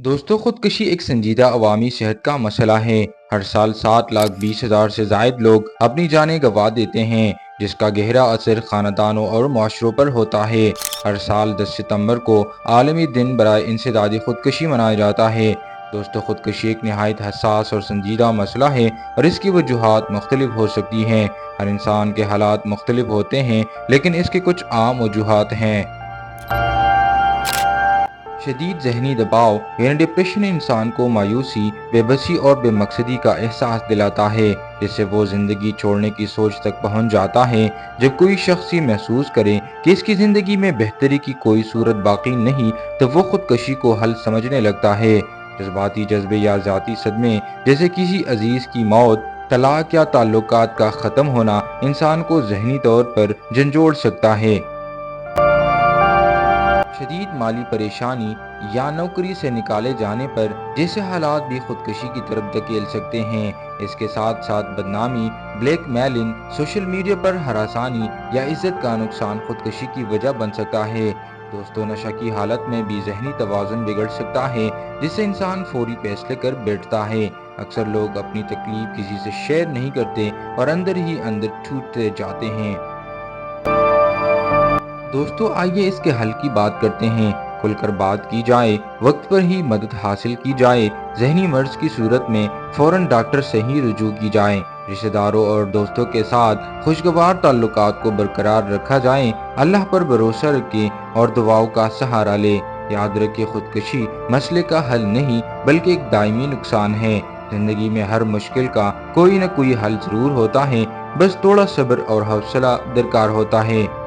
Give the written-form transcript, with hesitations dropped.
दोस्तों, खुदकुशी एक संजीदा अवामी सेहत का मसला है। हर साल 7,20,000 से जायद लोग अपनी जानें गंवा देते हैं, जिसका गहरा असर खानदानों और माशरों पर होता है। हर साल 10 सितंबर को आलमी दिन बराए इंसदादी खुदकुशी मनाया जाता है। दोस्तों, खुदकुशी एक नहायत हसास और संजीदा मसला है और इसकी वजूहात मुख्तलिफ हो सकती हैं। हर इंसान के हालात मुख्तलिफ होते हैं, लेकिन इसके कुछ आम वजूहात हैं। शदीद जहनी दबाव यानी डिप्रेशन इंसान को मायूसी, बेबसी और बेमकसदी का एहसास दिलाता है, जिससे वो ज़िंदगी छोड़ने की सोच तक पहुंच जाता है। जब कोई शख्स ये महसूस करे कि इसकी ज़िंदगी में बेहतरी की कोई सूरत बाकी नहीं, तो वो खुदकशी को हल समझने लगता है। जज्बाती जज्बे या ज़ाती सदमे जैसे किसी अजीज़ की मौत, तलाक या ताल्लुकात का ख़त्म होना इंसान को जहनी तौर पर झंझोड़ सकता है। शदीद माली परेशानी या नौकरी से निकाले जाने पर जैसे हालात भी खुदकुशी की तरफ धकेल सकते हैं। इसके साथ साथ बदनामी, ब्लैकमेलिंग, सोशल मीडिया पर हरासानी या इज्जत का नुकसान खुदकुशी की वजह बन सकता है। दोस्तों, नशा की हालत में भी जहनी तवाज़ुन बिगड़ सकता है, जिससे इंसान फौरी फैसले कर बैठता है। अक्सर लोग अपनी तकलीफ किसी से शेयर नहीं करते और अंदर ही अंदर टूटते जाते हैं। दोस्तों, आइए इसके हल की बात करते हैं। खुलकर बात की जाए, वक्त पर ही मदद हासिल की जाए। जहनी मर्ज की सूरत में फौरन डॉक्टर से ही रुजू की जाए। रिश्तेदारों और दोस्तों के साथ खुशगवार ताल्लुकात को बरकरार रखा जाए। अल्लाह पर भरोसा रखें और दुआओं का सहारा ले। याद रखें, खुदकुशी मसले का हल नहीं बल्कि एक दायमी नुकसान है। जिंदगी में हर मुश्किल का कोई न कोई हल जरूर होता है, बस थोड़ा सब्र और हौसला दरकार होता है।